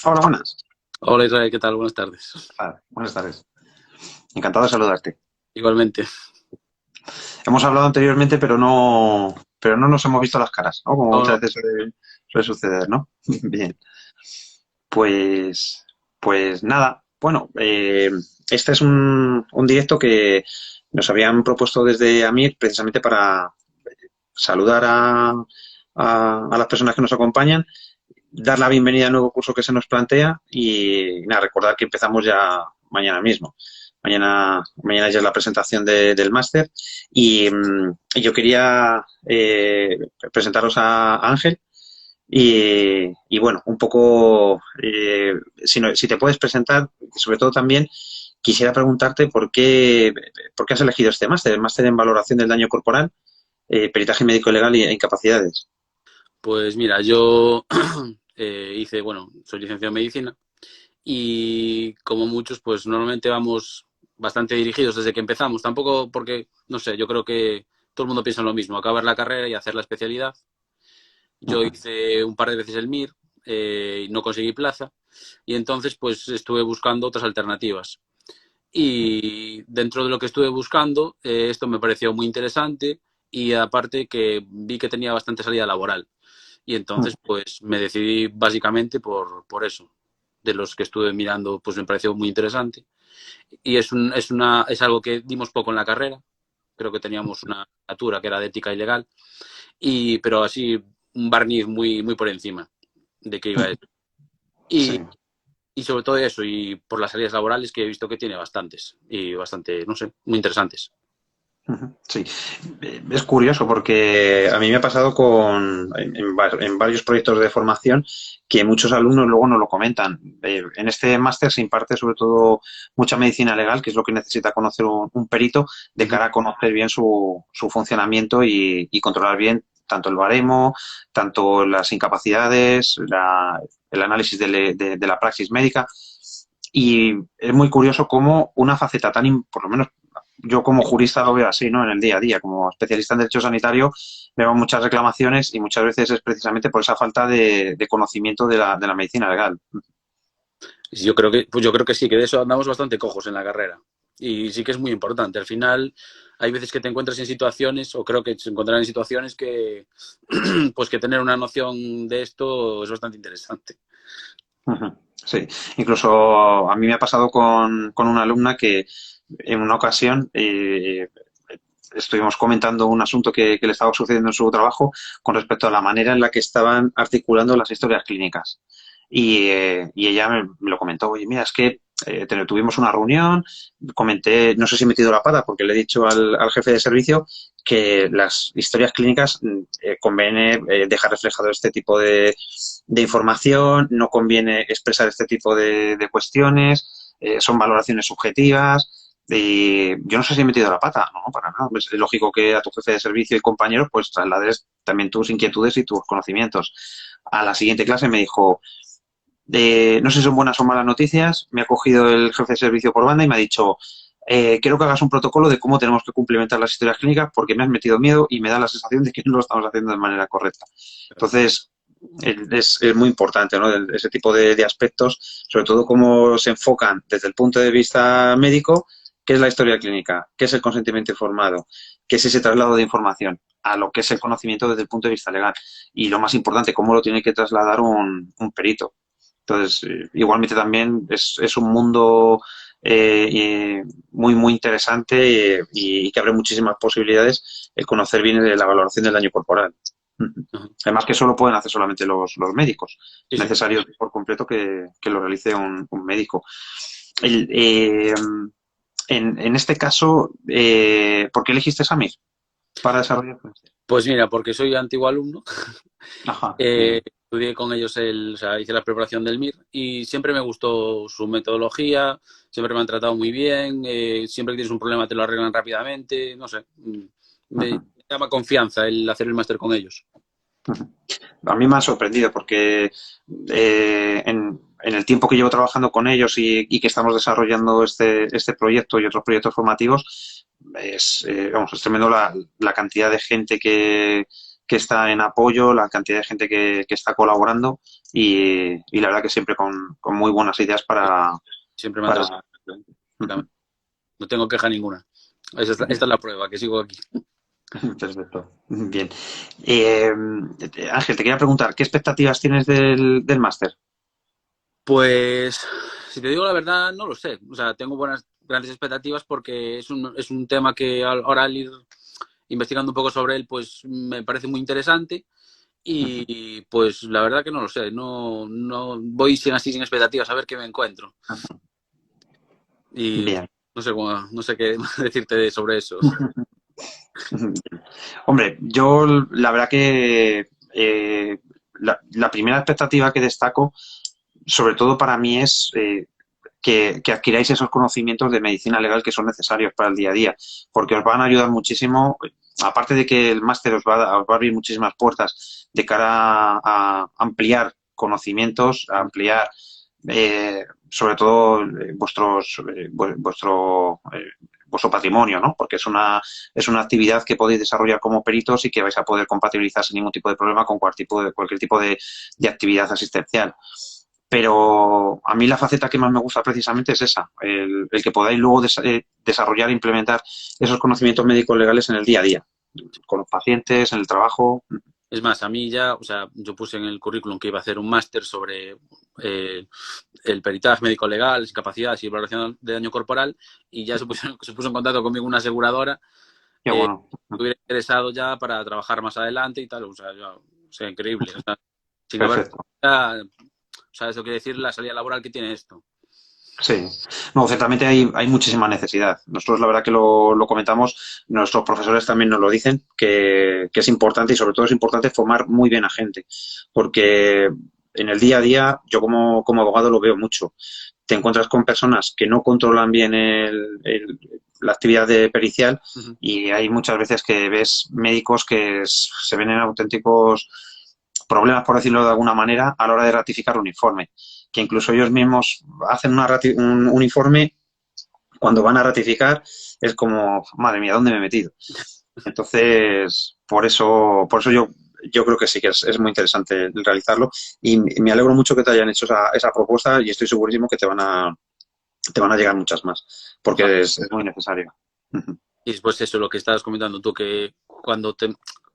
Hola, buenas. Hola Israel, ¿qué tal? Buenas tardes. Buenas tardes. Encantado de saludarte. Igualmente. Hemos hablado anteriormente, pero no nos hemos visto las caras, ¿no? Como No, muchas no. veces suele suceder, ¿no? Bien, pues, pues nada. Bueno, este es un directo que nos habían propuesto desde AMIR precisamente para saludar a las personas que nos acompañan, dar la bienvenida al nuevo curso que se nos plantea y nada, recordar que empezamos ya mañana mismo. Mañana ya es la presentación del máster y yo quería presentaros a Ángel y bueno, un poco, si te puedes presentar, sobre todo también quisiera preguntarte por qué has elegido este máster, el máster en valoración del daño corporal, peritaje médico legal e incapacidades. Pues mira, yo bueno, soy licenciado en medicina y como muchos, pues normalmente vamos bastante dirigidos desde que empezamos. Tampoco porque, no sé, yo creo que todo el mundo piensa en lo mismo, acabar la carrera y hacer la especialidad. Yo Ujú. hice un par de veces el MIR y no conseguí plaza y entonces pues estuve buscando otras alternativas. Y dentro de lo que estuve buscando, esto me pareció muy interesante y aparte que vi que tenía bastante salida laboral. Y entonces, pues me decidí básicamente por eso. De los que estuve mirando, pues me pareció muy interesante. Y es algo que dimos poco en la carrera. Creo que teníamos una asignatura que era de ética y legal, pero así un barniz muy por encima de qué iba a eso. Sí. Y, y sobre todo eso, y por las salidas laborales que he visto que tiene bastantes y bastante, no sé, muy interesantes. Ujú. Sí, es curioso porque a mí me ha pasado en varios proyectos de formación que muchos alumnos luego no lo comentan. En este máster se imparte sobre todo mucha medicina legal, que es lo que necesita conocer un perito de Uh -huh. cara a conocer bien su funcionamiento y controlar bien tanto el baremo, tanto las incapacidades, el análisis de la praxis médica. Y es muy curioso cómo una faceta por lo menos yo como jurista lo veo así, ¿no? En el día a día, como especialista en derecho sanitario, veo muchas reclamaciones y muchas veces es precisamente por esa falta de conocimiento de la medicina legal. Yo creo que sí, que de eso andamos bastante cojos en la carrera. Y sí que es muy importante. Al final, hay veces que te encuentras en situaciones, o creo que se encontrarán en situaciones que, pues que tener una noción de esto es bastante interesante. Ujú. Sí, incluso a mí me ha pasado con una alumna que en una ocasión estuvimos comentando un asunto que le estaba sucediendo en su trabajo con respecto a la manera en la que estaban articulando las historias clínicas. Y ella me lo comentó, oye, mira, es que tuvimos una reunión, comenté, no sé si he metido la pata, porque le he dicho al jefe de servicio que las historias clínicas conviene dejar reflejado este tipo de información, no conviene expresar este tipo de cuestiones, son valoraciones subjetivas. Y yo no sé si he metido la pata, no, para nada. Es lógico que a tu jefe de servicio y compañeros pues traslades también tus inquietudes y tus conocimientos. A la siguiente clase me dijo, no sé si son buenas o malas noticias, me ha cogido el jefe de servicio por banda y me ha dicho, quiero que hagas un protocolo de cómo tenemos que cumplimentar las historias clínicas porque me has metido miedo y me da la sensación de que no lo estamos haciendo de manera correcta. Entonces, es muy importante, ¿no? Ese tipo de aspectos, sobre todo cómo se enfocan desde el punto de vista médico, qué es la historia clínica, qué es el consentimiento informado, qué es ese traslado de información a lo que es el conocimiento desde el punto de vista legal. Y lo más importante, cómo lo tiene que trasladar un perito. Entonces, igualmente también es un mundo muy interesante y que abre muchísimas posibilidades el conocer bien la valoración del daño corporal. Ajá. Además que solo pueden hacer solamente los médicos. Sí, Es sí. necesario por completo que lo realice un médico. El, en este caso, ¿por qué elegiste SAMIR para desarrollar? Pues mira, porque soy antiguo alumno, Ajá, bien. estudié con ellos o sea, hice la preparación del MIR y siempre me gustó su metodología, siempre me han tratado muy bien, siempre que tienes un problema te lo arreglan rápidamente, no sé, me Ajá. llama confianza el hacer el máster con ellos. A mí me ha sorprendido porque en el tiempo que llevo trabajando con ellos y que estamos desarrollando este proyecto y otros proyectos formativos, vamos, es tremendo la cantidad de gente que está en apoyo, la cantidad de gente que está colaborando y la verdad que siempre con muy buenas ideas Siempre me han para... tratado. No tengo queja ninguna. Esta es la prueba, que sigo aquí. Perfecto. Bien. Eh, Ángel, te quería preguntar, ¿qué expectativas tienes del máster? Pues, si te digo la verdad, no lo sé. O sea, tengo grandes expectativas porque es un tema que ahora al ir investigando un poco sobre él, pues me parece muy interesante. Y pues la verdad que no lo sé. No voy así sin expectativas a ver qué me encuentro. Y Bien. no sé qué decirte sobre eso. Hombre, yo la verdad que la primera expectativa que destaco, sobre todo para mí, es que adquiráis esos conocimientos de medicina legal que son necesarios para el día a día, porque os van a ayudar muchísimo, aparte de que el máster os va a abrir muchísimas puertas de cara a ampliar conocimientos, a ampliar sobre todo vuestro patrimonio, ¿no? Porque es una actividad que podéis desarrollar como peritos y que vais a poder compatibilizar sin ningún tipo de problema con cualquier tipo de actividad asistencial. Pero a mí la faceta que más me gusta precisamente es esa, el que podáis luego desarrollar e implementar esos conocimientos médicos legales en el día a día, con los pacientes, en el trabajo. Es más, a mí ya, o sea, yo puse en el currículum que iba a hacer un máster sobre el peritaje médico legal, discapacidades y valoración de daño corporal, y ya se puso en contacto conmigo una aseguradora Qué bueno. que estuviera interesado ya para trabajar más adelante y tal. O sea, increíble. O sea, sin haber, Perfecto. o sea, eso quiere decir la salida laboral que tiene esto. Sí, no, ciertamente hay muchísima necesidad. Nosotros la verdad que lo comentamos, nuestros profesores también nos lo dicen, que es importante y sobre todo es importante formar muy bien a gente, porque en el día a día, yo como abogado lo veo mucho. Te encuentras con personas que no controlan bien la actividad de pericial y hay muchas veces que ves médicos que se ven en auténticos problemas, por decirlo de alguna manera, a la hora de ratificar un informe, que incluso ellos mismos hacen un informe, cuando van a ratificar es como, madre mía, ¿dónde me he metido? Entonces, por eso yo creo que sí que es muy interesante realizarlo y me alegro mucho que te hayan hecho esa propuesta y estoy segurísimo que te van a llegar muchas más, Ojalá. porque es muy necesario. Y después eso, lo que estabas comentando tú, que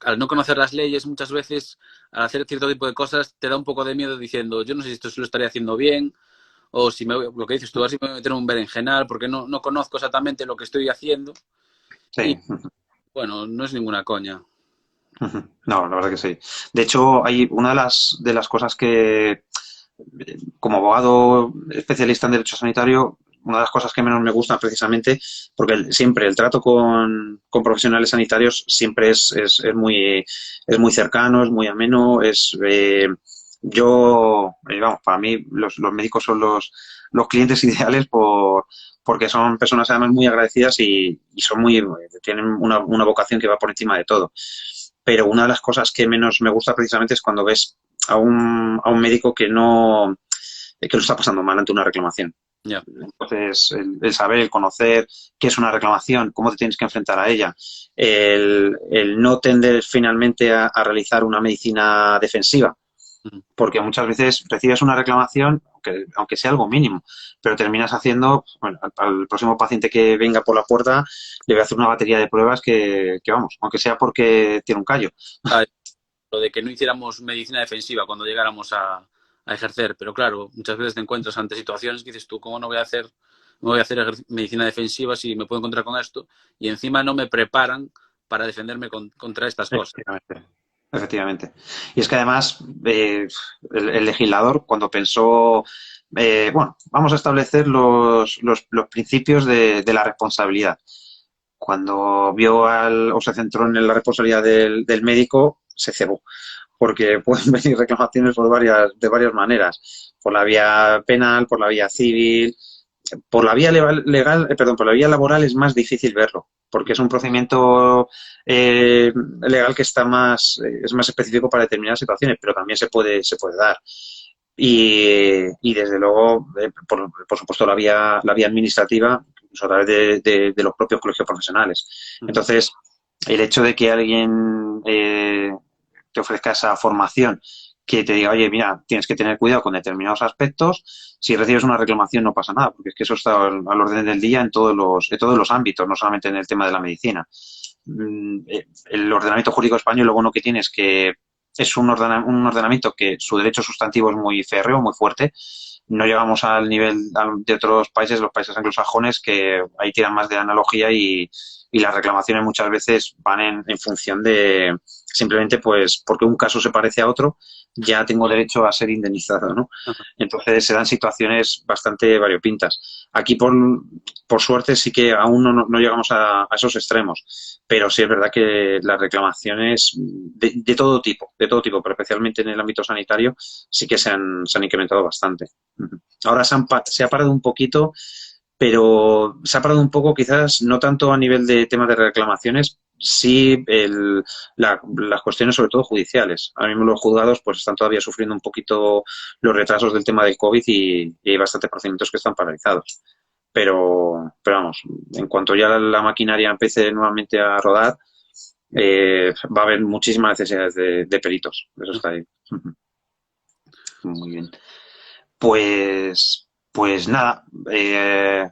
al no conocer las leyes, muchas veces, al hacer cierto tipo de cosas, te da un poco de miedo diciendo, yo no sé si esto se lo estaría haciendo bien, o si lo que dices tú, así me voy a meter en un berenjenal, porque no conozco exactamente lo que estoy haciendo. Y Sí. bueno, no es ninguna coña. No, la verdad que sí. De hecho, hay una de las cosas que, como abogado especialista en derecho sanitario, una de las cosas que menos me gusta precisamente, porque siempre el trato con profesionales sanitarios siempre es muy cercano, es muy ameno, vamos, para mí los médicos son los clientes ideales porque son personas además muy agradecidas y tienen una vocación que va por encima de todo. Pero una de las cosas que menos me gusta precisamente es cuando ves a un médico que lo está pasando mal ante una reclamación. Ya. Entonces, el saber, el conocer qué es una reclamación, cómo te tienes que enfrentar a ella, el no tender finalmente a realizar una medicina defensiva, porque muchas veces recibes una reclamación, aunque sea algo mínimo, pero terminas haciendo, bueno, al próximo paciente que venga por la puerta le voy a hacer una batería de pruebas que vamos, aunque sea porque tiene un callo. Ah, lo de que no hiciéramos medicina defensiva cuando llegáramos a ejercer, pero claro, muchas veces te encuentras ante situaciones que dices tú, ¿cómo no voy a hacer medicina defensiva si me puedo encontrar con esto? Y encima no me preparan para defenderme contra estas cosas. Efectivamente. Efectivamente. Y es que además el legislador cuando pensó, bueno, vamos a establecer los principios de la responsabilidad. Cuando vio o se centró en la responsabilidad del médico, se cebó, porque pueden venir reclamaciones de varias maneras, por la vía penal, por la vía civil, por la vía perdón, por la vía laboral es más difícil verlo, porque es un procedimiento legal que es más específico para determinadas situaciones, pero también se puede dar. Y desde luego, por supuesto, la vía administrativa, incluso a través de los propios colegios profesionales. Entonces, el hecho de que alguien te ofrezca esa formación que te diga, oye, mira, tienes que tener cuidado con determinados aspectos. Si recibes una reclamación no pasa nada, porque es que eso está al orden del día en todos los ámbitos, no solamente en el tema de la medicina. El ordenamiento jurídico español lo bueno que tiene es que es un ordenamiento que su derecho sustantivo es muy férreo, muy fuerte. No llegamos al nivel de otros países, los países anglosajones, que ahí tiran más de analogía y las reclamaciones muchas veces van en función de simplemente pues porque un caso se parece a otro, ya tengo derecho a ser indemnizado, ¿no? Ajá. Entonces se dan situaciones bastante variopintas. Aquí, por suerte, sí que aún no llegamos a esos extremos, pero sí es verdad que las reclamaciones de todo tipo, pero especialmente en el ámbito sanitario, sí que se han incrementado bastante. Ahora se ha parado un poquito, pero se ha parado un poco quizás no tanto a nivel de temas de reclamaciones, sí las cuestiones sobre todo judiciales. Ahora mismo los juzgados pues están todavía sufriendo un poquito los retrasos del tema del COVID y hay bastantes procedimientos que están paralizados. Pero vamos, en cuanto ya la maquinaria empiece nuevamente a rodar, va a haber muchísimas necesidades de peritos. Eso está ahí. Muy bien. Pues nada,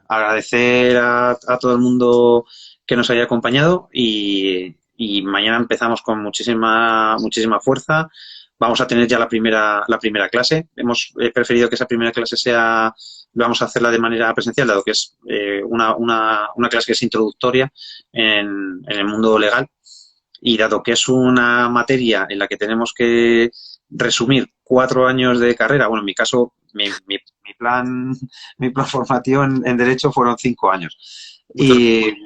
agradecer a todo el mundo que nos haya acompañado y mañana empezamos con muchísima fuerza. Vamos a tener ya la primera clase. Hemos preferido que esa primera clase vamos a hacerla de manera presencial, dado que es una clase que es introductoria en el mundo legal y dado que es una materia en la que tenemos que resumir 4 años de carrera, bueno, en mi caso, mi plan formativo en Derecho fueron 5 años. Muchas gracias.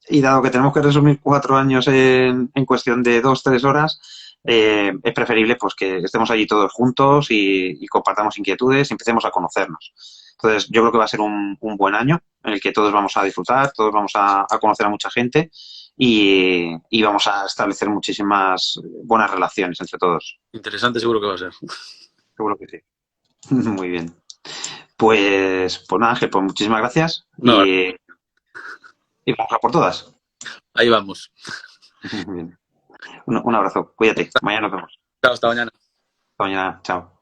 Y dado que tenemos que resumir 4 años en cuestión de 2, 3 horas, es preferible pues que estemos allí todos juntos y compartamos inquietudes y empecemos a conocernos. Entonces, yo creo que va a ser un buen año en el que todos vamos a disfrutar, todos vamos a conocer a mucha gente y vamos a establecer muchísimas buenas relaciones entre todos. Interesante seguro que va a ser. Seguro que sí. Muy bien. Pues nada, Ángel, pues muchísimas gracias No, y vamos a por todas. ahí vamos. Muy bien. Un abrazo, cuídate. Mañana nos vemos. Chao, hasta mañana. Hasta mañana, chao.